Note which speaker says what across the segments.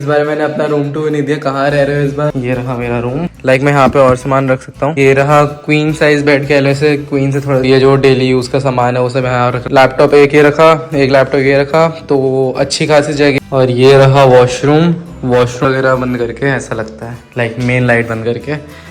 Speaker 1: इस बार मैंने अपना रूम टूर नहीं दिया, कहाँ रह रहे हो इस बार। ये रहा मेरा रूम। मैं यहाँ पे और सामान रख सकता हूँ। ये रहा क्वीन साइज बेड के लिए से क्वीन से थोड़ा ये जो डेली यूज का सामान है वो सब यहाँ रखा। लैपटॉप एक ये रखा, एक लैपटॉप ये रखा, तो अच्छी खासी जगह। और ये रहा वॉशरूम वगैरह बंद करके ऐसा लगता है मेन लाइट बंद करके।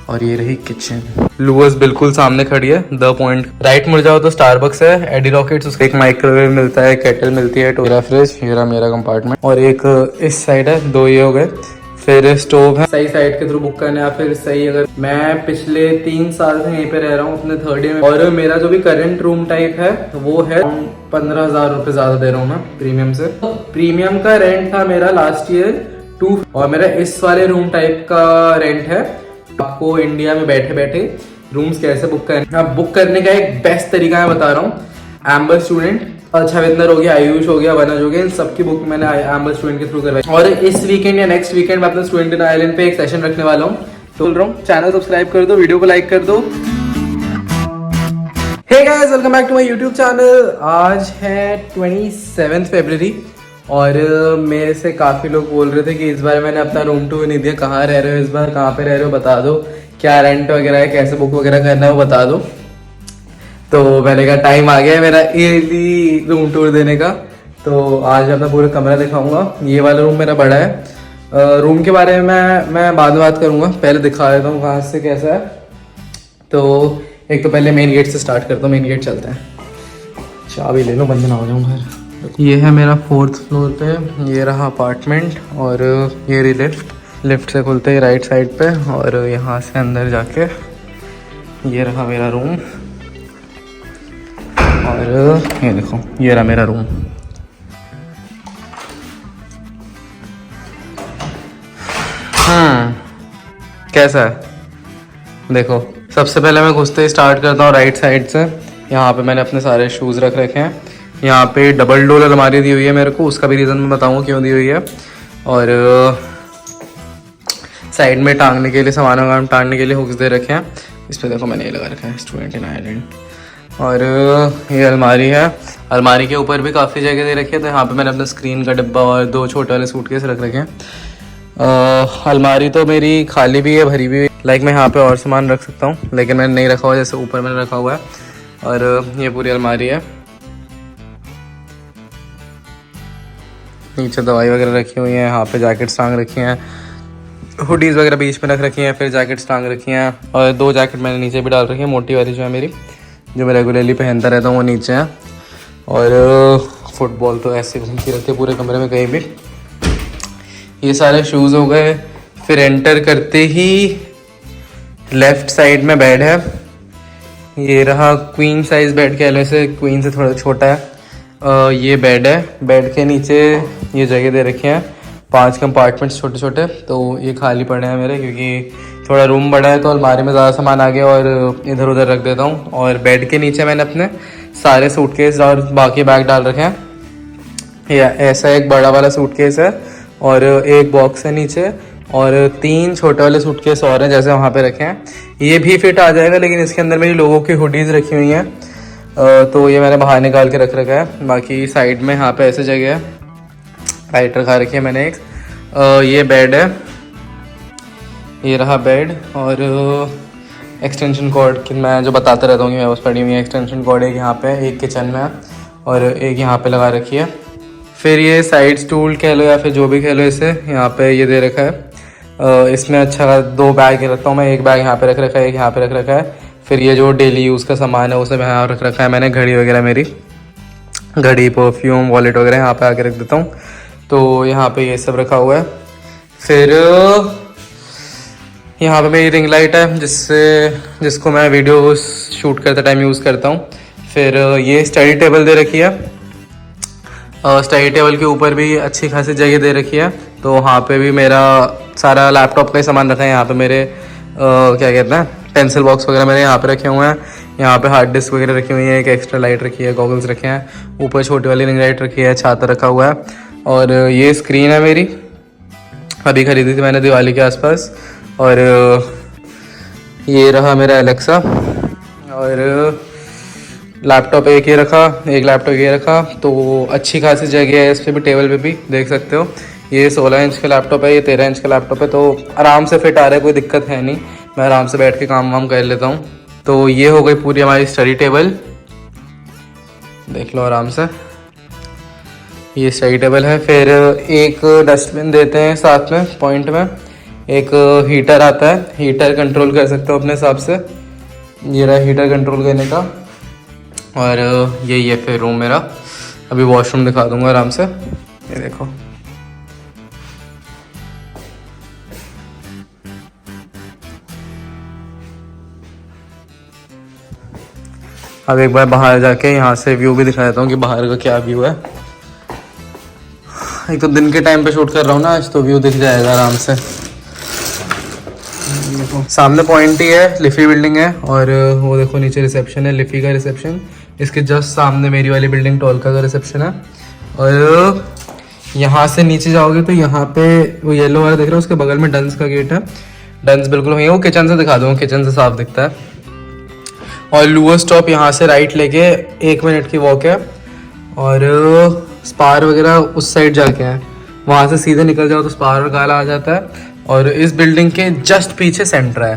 Speaker 1: और ये रही किचन। लुअस बिल्कुल सामने खड़ी है, द पॉइंट। राइट मुड़ जाओ तो स्टारबक्स है, एडी रॉकेट्स, उसका एक माइक्रोवेव मिलता है, केटल मिलती है, टोरा फ्रिज, ये रहा मेरा कंपार्टमेंट। और एक इस साइड है, दो ये हो गए। फिर स्टोव है, सही साइड के थ्रू बुक करना है, फिर सही। अगर मैं पिछले 3 साल से यहीं पे रह रहा हूँ अपने 3rd ईयर में, और मेरा जो भी करंट रूम टाइप है वो है 15,000 रुपये ज्यादा दे रहा हूँ मैं प्रीमियम से। प्रीमियम का रेंट था मेरा लास्ट ईयर 2, और मेरा इस वाले रूम टाइप का रेंट है। आपको इंडिया में बैठे बैठे रूम्स कैसे बुक करने, अब बुक करने का एक बेस्ट तरीका मैं बता रहा हूँ। एम्बर स्टूडेंट, छविंदर हो गया, आयुष हो गया, वनज हो गया, इन सबकी बुक मैंने एम्बर स्टूडेंट के थ्रू करवाई। और इस वीकेंड या नेक्स्ट वीकेंड मैं अपना स्टूडेंट इन आइलैंड पे एक सेशन रखने वाला हूँ। तो बोल रहा हूँ चैनल सब्सक्राइब कर दो, वीडियो को लाइक कर दो। Hey guys, welcome back to my YouTube channel. आज है 27 फरवरी और मेरे से काफ़ी लोग बोल रहे थे कि इस बार मैंने अपना रूम टूर नहीं दिया, कहाँ रह रहे हो इस बार, कहाँ पे रह रहे हो बता दो, क्या रेंट वगैरह है, कैसे बुक वगैरह करना है वो बता दो। तो मैंने कहा टाइम आ गया है मेरा ईयरली रूम टूर देने का। तो आज अपना पूरा कमरा दिखाऊंगा। ये वाला रूम मेरा बड़ा है। रूम के बारे में मैं बाद में बात करूंगा, पहले दिखा देता हूँ कहाँ से कैसा है। तो एक तो पहले मेन गेट से स्टार्ट करता हूँ, मेन गेट चलते हैं। चाबी ले लो, बंद ना हो जाऊँ घर। ये है मेरा 4th फ्लोर पे, ये रहा अपार्टमेंट। और ये रही लिफ्ट से खुलते ही राइट साइड पे, और यहाँ से अंदर जाके ये रहा मेरा रूम। और ये देखो, ये रहा मेरा रूम। कैसा है देखो। सबसे पहले मैं घुसते ही स्टार्ट करता हूँ राइट साइड से। यहाँ पे मैंने अपने सारे शूज़ रख रखे हैं। यहाँ पे डबल डोर अलमारी दी हुई है मेरे को, उसका भी रीज़न मैं बताऊँगा क्यों दी हुई है। और साइड में टांगने के लिए, सामान वामान टांगने के लिए हुक्स दे रखे हैं। इस पर देखो मैंने ये लगा रखा है, स्टूडेंट इन आइलैंड। और ये अलमारी है, अलमारी के ऊपर भी काफ़ी जगह दे रखी है। तो यहाँ पे मैंने अपना स्क्रीन का डिब्बा और 2 छोटे वाले सूटकेस रख रखे हैं। अलमारी तो मेरी खाली भी है, भरी भी है। मैं यहाँ पे और सामान रख सकता हूँ, लेकिन मैंने नहीं रखा हुआ, जैसे ऊपर मैंने रखा हुआ है। और ये पूरी अलमारी है। नीचे दवाई वगैरह रखी हुई है, यहाँ पे जैकेट्स टांग रखी हैं, हुडीज़ वगैरह बीच में रख रखी हैं, फिर जैकेट्स टांग रखी हैं। और 2 जैकेट मैंने नीचे भी डाल रखी हैं, मोटी वाली जो है मेरी, जो मैं रेगुलरली पहनता रहता हूँ, वो नीचे है। और फुटबॉल तो ऐसे घूमती रहती है पूरे कमरे में कहीं भी। ये सारे शूज़ हो गए। फिर एंटर करते ही लेफ़्ट साइड में बेड है। ये रहा क्वीन साइज़ बेड के लिए से क्वीन से थोड़ा छोटा है। ये बेड है। बेड के नीचे ये जगह दे रखी हैं, 5 कंपार्टमेंट्स छोटे छोटे। तो ये खाली पड़े हैं मेरे, क्योंकि थोड़ा रूम बड़ा है तो अलमारी में ज़्यादा सामान आ गया और इधर उधर रख देता हूँ। और बेड के नीचे मैंने अपने सारे सूटकेस और बाकी बैग डाल रखे हैं। ये ऐसा एक बड़ा वाला सूटकेस है, और एक बॉक्स है नीचे, और 3 छोटे वाले सूटकेस और हैं जैसे वहाँ पे रखे हैं। ये भी फिट आ जाएगा, लेकिन इसके अंदर मेरी लोगों की हुडीज़ रखी हुई हैं, तो ये मैंने बाहर निकाल के रख रखा है। बाकी साइड में यहाँ पे ऐसे जगह है, लाइट रखा रखी है मैंने एक। ये बेड है, ये रहा बेड। और एक्सटेंशन कॉर्ड की मैं जो बताता रहता हूँ कि मैं बस पड़ी हुई है। एक्सटेंशन कॉर्ड एक यहाँ पे, एक किचन में और एक यहाँ पे लगा रखी है। फिर ये साइड स्टूल कह लो या फिर जो भी कह लो, इसे यहाँ पे ये दे रखा है। इसमें अच्छा 2 बैग रखता हूँ मैं, एक बैग यहाँ पे रख रखा है, एक यहाँ पे रख रखा है। फिर ये जो डेली यूज़ का सामान है वो सब यहाँ रख रखा है मैंने। घड़ी वगैरह, मेरी घड़ी, परफ्यूम, वॉलेट वगैरह यहाँ पे आके रख देता हूँ। तो यहाँ पे ये सब रखा हुआ है। फिर यहाँ पे मेरी रिंग लाइट है, जिसको मैं वीडियो शूट करते टाइम यूज़ करता हूँ। फिर ये स्टडी टेबल दे रखी है। स्टडी टेबल के ऊपर भी अच्छी खासी जगह दे रखी है, तो वहाँ पे भी मेरा सारा लैपटॉप का ही सामान रखा है। यहाँ पे मेरे क्या कहते हैं, पेंसिल बॉक्स वगैरह मेरे यहाँ पे रखे हुए हैं। यहाँ पे हार्ड डिस्क वगैरह रखी हुई है, एक एक्स्ट्रा लाइट रखी है, गॉगल्स रखे हैं, ऊपर छोटी वाली रिंग लाइट रखी है, छाता रखा हुआ है। और ये स्क्रीन है मेरी, अभी ख़रीदी थी मैंने दिवाली के आसपास। और ये रहा मेरा एलेक्सा। और लैपटॉप एक ये रखा, एक लैपटॉप ये रखा, तो अच्छी खासी जगह है इस पर भी, टेबल पे भी देख सकते हो। ये 16 इंच का लैपटॉप है, ये 13 इंच का लैपटॉप है, तो आराम से फिट आ रहा है, कोई दिक्कत है नहीं। मैं आराम से बैठ के काम वाम कर लेता हूँ। तो ये हो गई पूरी हमारी स्टडी टेबल, देख लो आराम से, ये स्टडी टेबल है। फिर एक डस्टबिन देते हैं साथ में पॉइंट में, एक हीटर आता है, हीटर कंट्रोल कर सकते हो अपने हिसाब से, ये रहा हीटर कंट्रोल करने का। और यही है फिर रूम मेरा। अभी वॉशरूम दिखा दूंगा आराम से, ये देखो। अब एक बार बाहर जाके यहाँ से व्यू भी दिखा देता हूँ कि बाहर का क्या व्यू है। एक तो दिन के टाइम पे शूट कर रहा हूँ ना आज, तो व्यू दिख जाएगा आराम से। सामने पॉइंट ही है, लिफी बिल्डिंग है, और वो देखो नीचे रिसेप्शन है, लिफी का रिसेप्शन। इसके जस्ट सामने मेरी वाली बिल्डिंग टोलका का रिसेप्शन है। और यहाँ से नीचे जाओगे तो यहाँ पे वो येलो वाला दिख रहा है, उसके बगल में डंस का गेट है। डंस बिल्कुल वही है, वो किचन से दिखा दूँगा, किचन से साफ दिखता है। और लूअर स्टॉप यहाँ से राइट लेके 1 मिनट की वॉक है। और स्पार वगैरह उस साइड जाके है, वहाँ से सीधे निकल जाओ तो स्पार और गाला आ जाता है। और इस बिल्डिंग के जस्ट पीछे सेंटर है,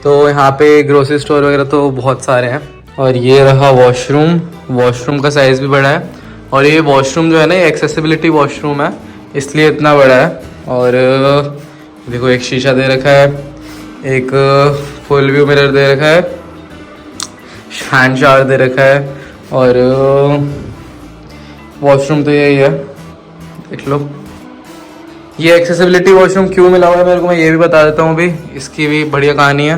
Speaker 1: तो यहाँ पे ग्रोसरी स्टोर वगैरह तो बहुत सारे हैं। और ये रहा वॉशरूम, वॉशरूम का साइज़ भी बड़ा है। और ये वॉशरूम जो है ना, ये एक्सेसिबिलिटी वॉशरूम है, इसलिए इतना बड़ा है। और देखो एक शीशा दे रखा है, एक फुल व्यू मिरर दे रखा है, हैंड शावर दे रखा है। और वॉशरूम तो यही है, देख लो। ये एक्सेसिबिलिटी वॉशरूम क्यों मिला हुआ है मेरे को, मैं ये भी बता देता हूँ अभी, इसकी भी बढ़िया कहानी है।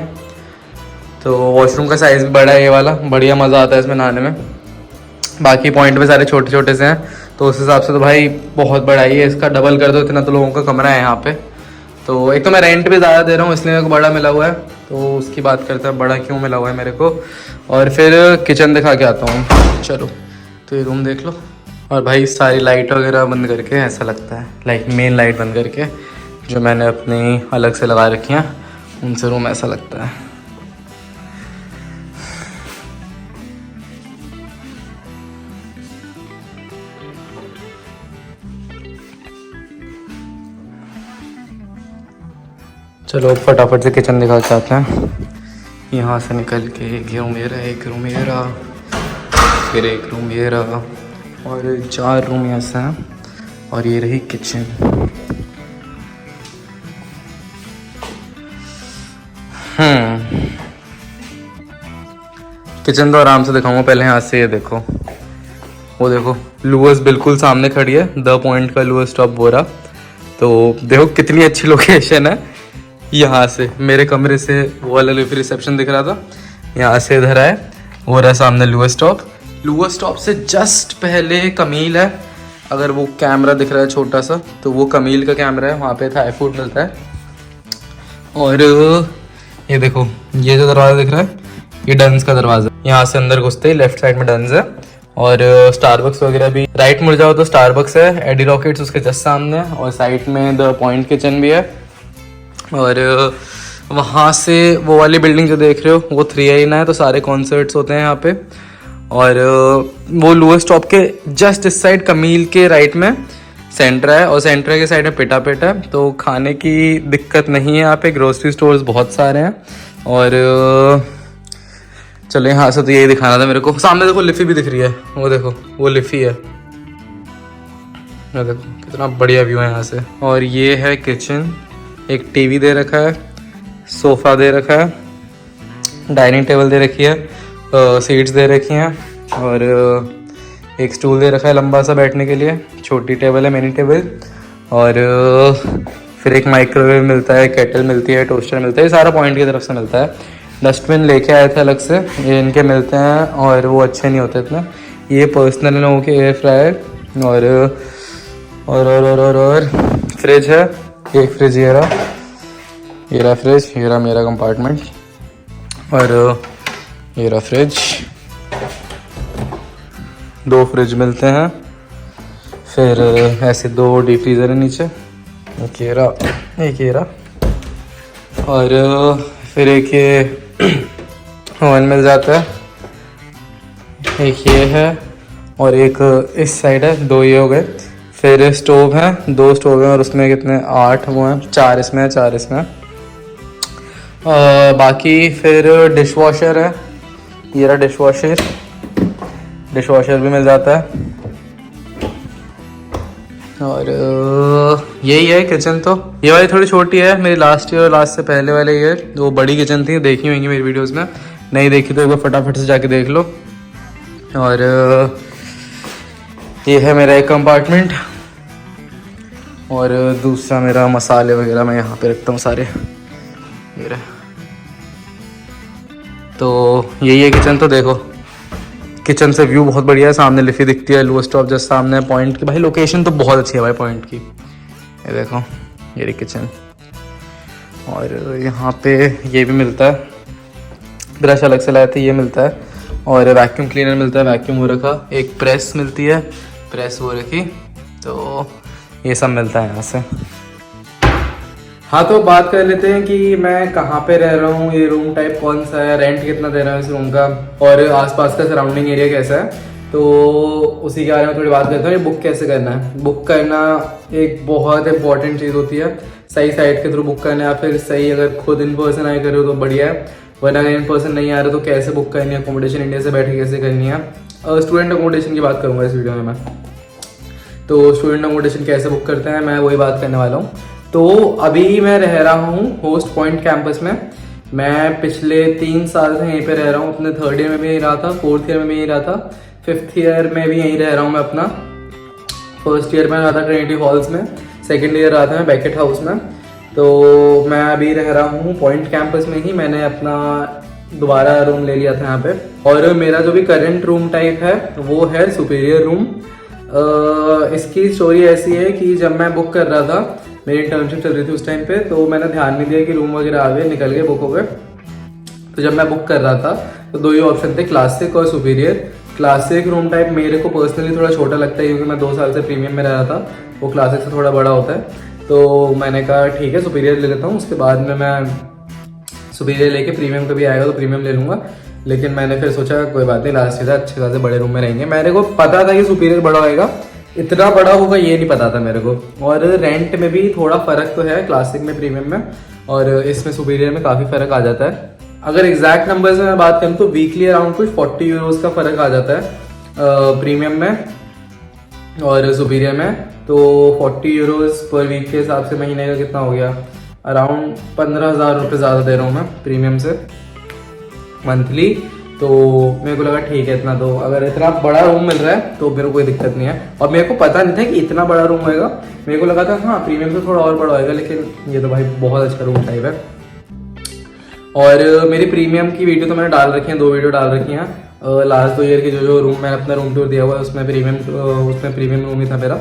Speaker 1: तो वॉशरूम का साइज़ भी बड़ा है ये वाला, बढ़िया मज़ा आता है इसमें नहाने में। बाकी पॉइंट पे सारे छोटे छोटे से हैं, तो उस हिसाब से तो भाई बहुत बड़ा ही है। इसका डबल कर दो, इतना तो लोगों का कमरा है यहाँ पे। तो एक तो मैं रेंट भी ज़्यादा दे रहा हूँ, इसलिए मेरे को बड़ा मिला हुआ है। तो उसकी बात करते हैं, बड़ा क्यों मिला हुआ है मेरे को। और फिर किचन दिखा के आता हूँ, चलो। तो ये रूम देख लो। और भाई सारी लाइट वगैरह बंद करके ऐसा लगता है, लाइक मेन लाइट बंद करके जो मैंने अपनी अलग से लगा रखी हैं, उनसे रूम ऐसा लगता है। चलो फटाफट से किचन दिखा के आते हैं। यहाँ से निकल के एक रूम ये रहा, एक रूम ये रहा, फिर एक रूम ये रहा, और 4 रूम ऐसा हैं। और ये रही किचन। किचन तो आराम से दिखाऊंगा, पहले यहाँ से ये देखो, वो देखो लुअर्स बिल्कुल सामने खड़ी है, द पॉइंट का लुअर स्टॉप बोरा। तो देखो कितनी अच्छी लोकेशन है। यहाँ से मेरे कमरे से वो वाला रिसेप्शन दिख रहा था, यहाँ से इधर आए, वो रहा सामने लुअर स्टॉप। लुअर स्टॉप से जस्ट पहले कमील है, अगर वो कैमरा दिख रहा है छोटा सा, तो वो कमील का कैमरा है, वहाँ पे थाई फूड मिलता है। और ये देखो, ये जो दरवाज़ा दिख रहा है, ये डंस का दरवाज़ा, यहाँ से अंदर घुसते ही लेफ्ट साइड में डंस है। और स्टारबक्स वगैरह भी, राइट मुड़ जाओ तो स्टारबक्स है, एडी रॉकेट्स उसके जस्ट सामने है, और साइड में द पॉइंट किचन भी है। और वहाँ से वो वाली बिल्डिंग जो देख रहे हो, वो 3 अरेना है, तो सारे कॉन्सर्ट्स होते हैं यहाँ पे। और वो लुअर स्टॉप के जस्ट इस साइड कमील के राइट में सेंटर है, और सेंटर के साइड में पिटा पेटा है, तो खाने की दिक्कत नहीं है यहाँ पे। ग्रोसरी स्टोर्स बहुत सारे हैं। और चलो यहाँ से तो यही दिखाना था मेरे को। सामने देखो लिफी भी दिख रही है, वो देखो वो लिफी है, देखो कितना बढ़िया व्यू है यहाँ से। और ये है किचन, एक टीवी दे रखा है, सोफ़ा दे रखा है, डाइनिंग टेबल दे रखी है, सीट्स दे रखी हैं, और एक स्टूल दे रखा है लंबा सा बैठने के लिए, छोटी टेबल है मिनी टेबल। और फिर एक माइक्रोवेव मिलता है, केटल मिलती है, टोस्टर मिलता है, ये सारा पॉइंट की तरफ से मिलता है। डस्टबिन लेके आए थे अलग से, ये इनके मिलते हैं और वो अच्छे नहीं होते इतना। ये पर्सनल लोगों के एयर फ्रायर। और फ्रिज है, एक फ्रिज ये रहा फ्रिज, ये रहा मेरा कंपार्टमेंट। और ये रहा फ्रिज, 2 फ्रिज मिलते हैं। फिर ऐसे 2 डीप फ्रीज़र है नीचे, एक ये रहा। और फिर एक ये ओवन मिल जाता है, एक ये है, और एक इस साइड है, 2 ये हो गए। फिर स्टोव है, 2 स्टोव हैं और उसमें कितने 8 वो हैं, 4 इसमें है 4 इसमें है। बाकी फिर डिश वॉशर है, ये रहा डिश वॉशर भी मिल जाता है। और यही है किचन। तो ये वाली थोड़ी छोटी है, मेरी लास्ट ईयर और लास्ट से पहले वाले ईयर वो बड़ी किचन थी, देखी होंगी मेरी वीडियोस में, नहीं देखी तो एक बार फटाफट से जाके देख लो। और ये है मेरा एक कंपार्टमेंट और दूसरा मेरा मसाले वगैरह मैं यहाँ पे रखता हूँ सारे, ये रहा। तो यही है किचन। तो देखो किचन से व्यू बहुत बढ़िया है, सामने लिफी दिखती है, लुआ स्टॉप जस्ट सामने है पॉइंट की। भाई लोकेशन तो बहुत अच्छी है भाई पॉइंट की। ये देखो ये रही किचन। और यहाँ पे ये भी मिलता है, ब्रश अलग से लाए थे, ये मिलता है। और वैक्यूम क्लीनर मिलता है, वैक्यूम हो रखा। एक प्रेस मिलती है, प्रेस हो रखी। तो ये सब मिलता है यहाँ से। हाँ तो बात कर लेते हैं कि मैं कहाँ पे रह रहा हूँ, ये रूम टाइप कौन सा है, रेंट कितना दे रहा हूँ इस रूम का, और आसपास का सराउंडिंग एरिया कैसा है। तो उसी के बारे में थोड़ी बात करते हैं। ये बुक कैसे करना है। बुक करना एक बहुत इंपॉर्टेंट चीज़ होती है। सही साइट के थ्रू बुक करना है, या फिर सही अगर खुद इन पर्सन आए कर रहे हो तो बढ़िया है, वरना अगर इन पर्सन नहीं आ रहे तो कैसे बुक करनी है, अकोमोडेशन इंडिया से बैठ के कैसे करनी है। स्टूडेंट अकोमोडेशन की बात करूँगा इस वीडियो में मैं। तो स्टूडेंट अकोमोडेशन कैसे बुक करते हैं मैं वही बात करने वाला हूँ। तो अभी मैं रह रहा हूँ होस्ट पॉइंट कैंपस में। मैं पिछले 3 साल से यहीं पे रह रहा हूँ। अपने 3rd ईयर में भी यहीं रहा था, 4th ईयर में भी यहीं रहा था, 5th ईयर में भी यहीं रह रहा हूँ मैं अपना। 1st ईयर में रहा था ट्रिनिटी हॉल्स में, 2nd ईयर रहा था मैं बैकेट हाउस में। तो मैं अभी रह रहा हूँ पॉइंट कैंपस में ही। मैंने अपना दोबारा रूम ले लिया था यहाँ पे। और मेरा जो भी करंट रूम टाइप है वो है सुपीरियर रूम। इसकी स्टोरी ऐसी है कि जब मैं बुक कर रहा था, मेरी इंटर्नशिप चल रही थी उस टाइम पे, तो मैंने ध्यान नहीं दिया कि रूम वगैरह आ गए, निकल गए, बुक हो गए। तो जब मैं बुक कर रहा था तो 2 ही ऑप्शन थे, क्लासिक और सुपीरियर। क्लासिक रूम टाइप मेरे को पर्सनली थोड़ा छोटा लगता है, क्योंकि मैं 2 साल से प्रीमियम में रह रहा था, वो क्लासिक से थोड़ा बड़ा होता है। तो मैंने कहा ठीक है सुपीरियर ले लेता हूँ, उसके बाद में मैं सुपीरियर लेके प्रीमियम कभी आएगा तो प्रीमियम ले लूँगा। लेकिन मैंने फिर सोचा कोई बात नहीं, लास्ट ईयर अच्छे खासे बड़े रूम में रहेंगे। मेरे को पता था कि सुपीरियर बड़ा होएगा, इतना बड़ा होगा ये नहीं पता था मेरे को। और रेंट में भी थोड़ा फर्क तो है क्लासिक में प्रीमियम में, और इसमें सुपीरियर में काफ़ी फर्क आ जाता है। अगर एग्जैक्ट नंबर्स में मैं बात करूँ तो वीकली अराउंड कुछ 40 यूरोज का फर्क आ जाता है प्रीमियम में और सुपीरियर में। तो 40 यूरोज पर वीक के हिसाब से महीने का कितना हो गया, अराउंड 15,000 रुपये ज़्यादा दे रहा हूँ मैं प्रीमियम से मंथली। तो मेरे को लगा ठीक है इतना, तो अगर इतना बड़ा रूम मिल रहा है तो मेरे को कोई दिक्कत नहीं है। और मेरे को पता नहीं था कि इतना बड़ा रूम होएगा, मेरे को लगा था हाँ प्रीमियम से थोड़ा और बड़ा होएगा, लेकिन ये तो भाई बहुत अच्छा रूम टाइप है। और मेरी प्रीमियम की वीडियो तो मैंने डाल रखी है, 2 वीडियो डाल रखी हैं लास्ट 2 ईयर की। जो रूम मैंने अपना रूम टूर दिया हुआ है उसमें प्रीमियम रूम ही था मेरा।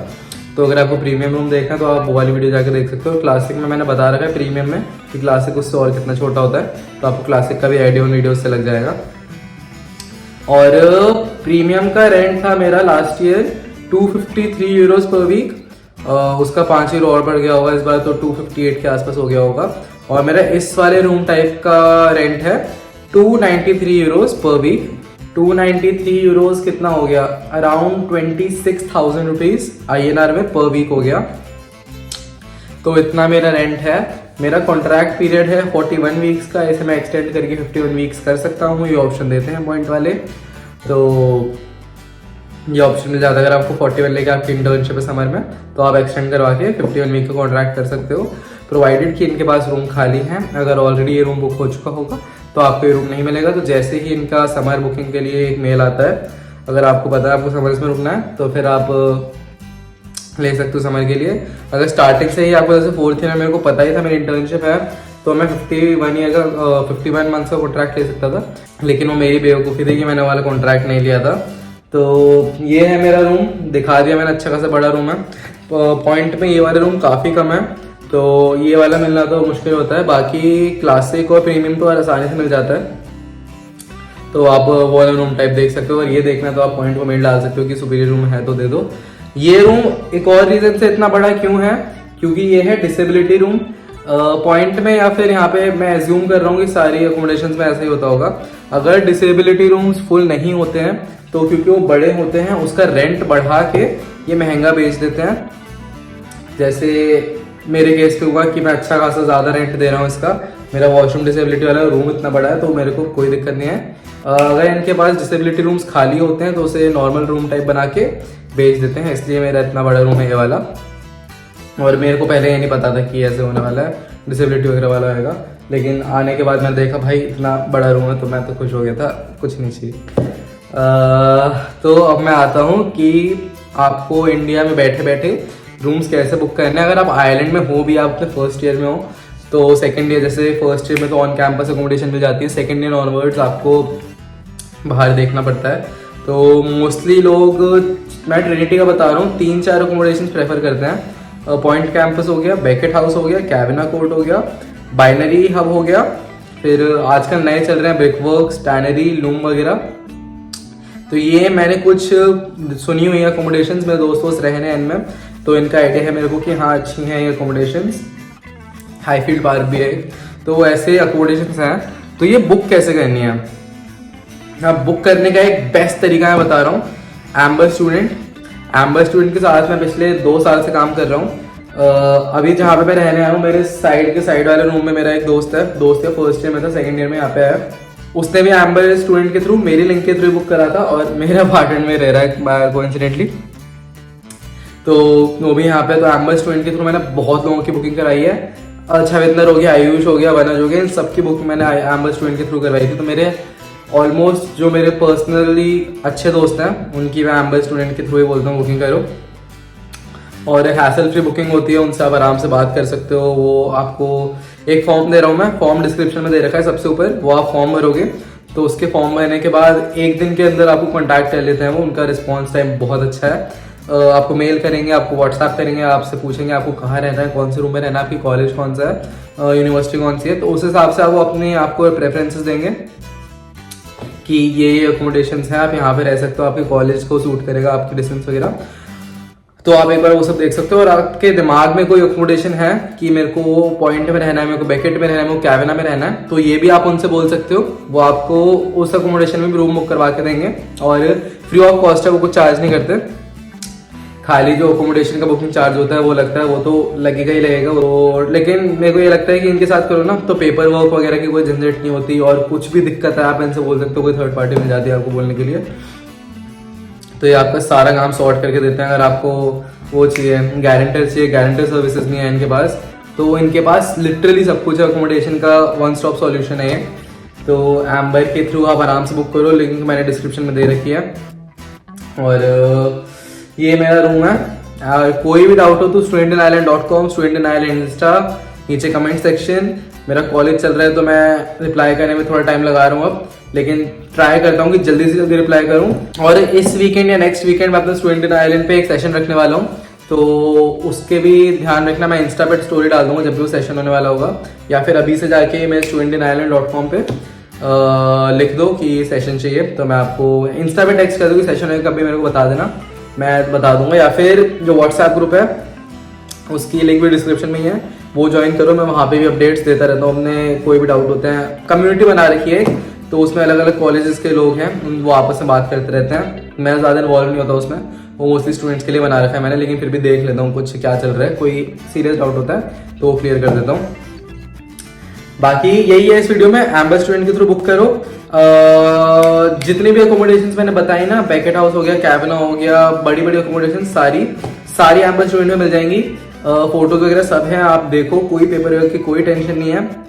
Speaker 1: तो अगर आपको प्रीमियम रूम देखना है तो आप वो वाली वीडियो जाकर देख सकते हो। क्लासिक में मैंने बता रखा है प्रीमियम में कि क्लासिक उससे और कितना छोटा होता है, तो आपको क्लासिक का भी आइडिया उन वीडियो से लग जाएगा। और प्रीमियम का रेंट था मेरा last year 253 euros per week. उसका 5 यूरो और बढ़ गया होगा इस बार, तो 258 के आसपास हो गया होगा। और मेरा इस वाले रूम टाइप का रेंट है 293 यूरोज पर वीक। 293 यूरोज कितना हो गया, अराउंड 26,000 रुपीज INR में पर वीक हो गया। तो इतना मेरा रेंट है। मेरा कॉन्ट्रैक्ट पीरियड है 41 वीक्स का, इसे मैं एक्सटेंड करके 51 वीक्स कर सकता हूँ, ये ऑप्शन देते हैं पॉइंट वाले। तो ये ऑप्शन मिल जाता है अगर आपको 41 लेके आपकी इंटर्नशिप है समर में, तो आप एक्सटेंड करवा के 51 वीक का कॉन्ट्रैक्ट कर सकते हो, प्रोवाइडेड कि इनके पास रूम खाली है। अगर ऑलरेडी ये रूम बुक हो चुका होगा तो आपको ये रूम नहीं मिलेगा। तो जैसे ही इनका समर बुकिंग के लिए एक मेल आता है, अगर आपको पता है आपको समर्स में रुकना है तो फिर आप ले सकते हो समर के लिए। अगर स्टार्टिंग से ही आपको, जैसे 4th ईयर में मेरे को पता ही था मेरी इंटर्नशिप है, तो मैं 51 मंथ्स का कॉन्ट्रैक्ट ले सकता था, लेकिन वो मेरी बेवकूफ़ी थी कि मैंने वाला कॉन्ट्रैक्ट नहीं लिया था। तो ये है मेरा रूम, दिखा दिया मैंने, अच्छा खासा बड़ा रूम है। पॉइंट में ये वाले रूम काफ़ी कम है, तो ये वाला मिलना तो मुश्किल होता है। बाकी क्लासिक और प्रीमियम तो आसानी से मिल जाता है, तो आप वो वाला रूम टाइप देख सकते हो। और ये देखना तो आप पॉइंट को मेल डाल सकते हो कि सुपीरियर रूम है तो दे दो। ये रूम एक और रीजन से इतना बड़ा क्यों है, क्योंकि ये है डिसेबिलिटी रूम। पॉइंट में या फिर यहाँ पे मैं एज्यूम कर रहा हूँ कि सारी अकोमोडेशन में ऐसा ही होता होगा। अगर डिसेबिलिटी रूम्स फुल नहीं होते हैं तो क्योंकि वो बड़े होते हैं उसका रेंट बढ़ा के ये महंगा बेच देते हैं। जैसे मेरे केस पे हुआ कि मैं अच्छा खासा ज़्यादा रेंट दे रहा हूँ इसका, मेरा वॉशरूम डिसेबिलिटी वाला रूम इतना बड़ा है तो मेरे को कोई दिक्कत नहीं है। अगर इनके पास डिसेबिलिटी रूम्स खाली होते हैं तो उसे नॉर्मल रूम टाइप बना के बेच देते हैं, इसलिए मेरा इतना बड़ा रूम है ये वाला। और मेरे को पहले ये नहीं पता था कि ऐसे होने वाला है, डिसेबिलिटी वगैरह वाला होगा, लेकिन आने के बाद मैंने देखा भाई इतना बड़ा रूम है तो मैं तो खुश हो गया था, कुछ नहीं चाहिए। तो अब मैं आता हूँ कि आपको इंडिया में बैठे बैठे रूम्स कैसे बुक करने हैं। अगर आप आयरलैंड में हो भी, आप अपने फर्स्ट ईयर में हो तो सेकंड ईयर, जैसे फर्स्ट ईयर में तो ऑन कैंपस अकोमोडेशन मिल जाती है, सेकंड ईयर ऑनवर्ड्स आपको बाहर देखना पड़ता है। तो मोस्टली लोग, मैं ट्रिनिटी का बता रहा हूँ, 3-4 अकोमोडेशन प्रेफर करते हैं। पॉइंट कैंपस हो गया, बेकेट हाउस हो गया, कैबिना कोर्ट हो गया, बाइनरी हब हो गया, फिर आजकल नए चल रहे हैं ब्रिकवर्क्स, टैनरी, लूम वगैरह। तो ये मैंने कुछ सुनी हुई अकोमोडेशंस, मेरे दोस्त रहे हैं इनमें, तो इनका आइडिया है मेरे को कि हाँ अच्छी हैं ये अकोमोडेशंस। हाईफील्ड पार्क भी है, तो ऐसे अकोमोडेशंस हैं। तो ये बुक कैसे करनी है? अब बुक करने का एक बेस्ट तरीका मैं बता रहा हूँ, एम्बर स्टूडेंट के साथ मैं पिछले 2 साल से काम कर रहा हूँ। अभी जहाँ पे मैं रहने आया हूँ, मेरे साइड वाले रूम में मेरा एक दोस्त है, फर्स्ट ईयर में था, सेकंड ईयर में यहाँ पे आया। उसने भी एम्बर स्टूडेंट के थ्रू, मेरी लिंक के थ्रू बुक करा था, और मेरा अपार्टमेंट में रह रहा है कोइंसिडेंटली, तो वो भी यहाँ पे। तो एम्बर स्टूडेंट के थ्रू मैंने बहुत लोगों की बुकिंग कराई है, छविंदर हो गया, आयुष हो गया, वनज हो गया, इन सबकी बुक मैंने एम्बर स्टूडेंट के थ्रू करवाई थी। तो मेरे ऑलमोस्ट जो मेरे पर्सनली अच्छे दोस्त हैं उनकी मैं एम्बर स्टूडेंट के थ्रू ही बोलता हूँ बुकिंग करो, और हैसल फ्री बुकिंग होती है, उनसे आप आराम से बात कर सकते हो। वो आपको एक फॉर्म दे रहा हूँ मैं, फॉर्म डिस्क्रिप्शन में दे रखा है सबसे ऊपर, वो आप फॉर्म भरोगे तो उसके फॉर्म भरने के बाद 1 दिन के अंदर आपको कॉन्टैक्ट कर लेते हैं वो। उनका रिस्पॉन्स टाइम बहुत अच्छा है। आपको मेल करेंगे, आपको व्हाट्सएप करेंगे, आपसे पूछेंगे आपको कहाँ रहना है, कौन से रूम में रहना है, आपकी कॉलेज कौन सा है, यूनिवर्सिटी कौन सी है, तो उस हिसाब से वो अपने आपको प्रेफरेंसेस देंगे कि ये अकोमोडेशंस हैं, आप यहाँ पे रह सकते हो, आपके कॉलेज को सूट करेगा, आपकी डिस्टेंस वगैरह। तो आप एक बार वो सब देख सकते हो। और आपके दिमाग में कोई अकोमोडेशन है कि मेरे को पॉइंट में रहना है, मेरे को बेकेट में रहना है, मेरे को कैबिना में रहना है, तो ये भी आप उनसे बोल सकते हो, वो आपको उस अकोमोडेशन में भी रूम बुक करवा के देंगे, और फ्री ऑफ कॉस्ट है, वो कुछ चार्ज नहीं करते। खाली जो अकोमोडेशन का बुकिंग चार्ज होता है वो लगता है, वो तो लगेगा ही लगेगा। और लेकिन मेरे को ये लगता है कि इनके साथ करो ना तो पेपर वर्क वगैरह की कोई झंझट नहीं होती, और कुछ भी दिक्कत है आप इनसे बोल सकते हो, कोई थर्ड पार्टी मिल जाती है आपको बोलने के लिए, तो ये आपका सारा काम सॉर्ट करके देते हैं। अगर आपको वो चाहिए, गारंटर सर्विसेज नहीं है इनके पास, तो इनके पास लिटरली सब कुछ है, अकोमोडेशन का वन स्टॉप सॉल्यूशन है ये। तो एम्बर के थ्रू आप आराम से बुक करो, लिंक मैंने डिस्क्रिप्शन में दे रखी है। और ये मेरा रूम है। कोई भी डाउट हो तो studentinIsland.com, studentinIsland इंस्टा, नीचे कमेंट सेक्शन। मेरा कॉलेज चल रहा है तो मैं रिप्लाई करने में थोड़ा टाइम लगा रहा हूँ अब, लेकिन ट्राई करता हूँ कि जल्दी से जल्दी रिप्लाई करूँ। और इस वीकेंड या नेक्स्ट वीकेंड मैं अपने स्टूडेंट आइलैंड पे एक सेशन रखने वाला हूँ, तो उसके भी ध्यान रखना। मैं इंस्टा पे स्टोरी डाल दूंगा जब भी वो सेशन होने वाला होगा, या फिर अभी से जाके मेरे studentinIsland.com पे लिख दो कि सेशन चाहिए, तो मैं आपको इंस्टा पे टेक्स्ट कर दूँगी सेशन है कभी, मेरे को बता देना, मैं बता दूंगा। या फिर जो व्हाट्सएप ग्रुप है उसकी लिंक भी डिस्क्रिप्शन में ही है, वो ज्वाइन करो, मैं वहाँ पे भी अपडेट्स देता रहता हूँ। हमने कोई भी डाउट होते हैं, कम्युनिटी बना रखी है तो उसमें अलग अलग कॉलेजेस के लोग हैं, वो आपस में बात करते रहते हैं। मैं ज़्यादा इन्वॉल्व नहीं होता उसमें, वो मोस्टली स्टूडेंट्स के लिए बना रखा है मैंने, लेकिन फिर भी देख लेता हूँ कुछ क्या चल रहा है, कोई सीरियस डाउट होता है तो वो क्लियर कर देता हूँ। बाकी यही है इस वीडियो में, एम्बर स्टूडेंट के थ्रू बुक करो। जितनी भी अकोमोडेशंस मैंने बताई ना, बेकेट हाउस हो गया, कैबिना हो गया, बड़ी बड़ी अकोमोडेशन सारी एम्बर स्टूडेंट में मिल जाएंगी। फोटोज वगैरह सब है, आप देखो, कोई पेपर वर्क की कोई टेंशन नहीं है।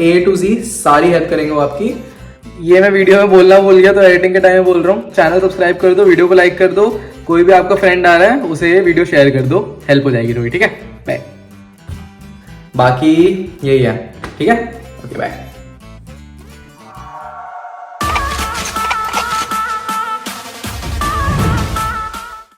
Speaker 1: A to Z सारी हेल्प करेंगे वो आपकी। ये मैं वीडियो में बोलना भूल गया तो एडिटिंग के टाइम में बोल रहा हूँ। चैनल सब्सक्राइब कर दो, वीडियो को लाइक कर दो, कोई भी आपका फ्रेंड आ रहा है उसे ये वीडियो शेयर कर दो, हेल्प हो जाएगी थोड़ी, ठीक है। बाय। बाकी यही है, ठीक है, ओके बाय।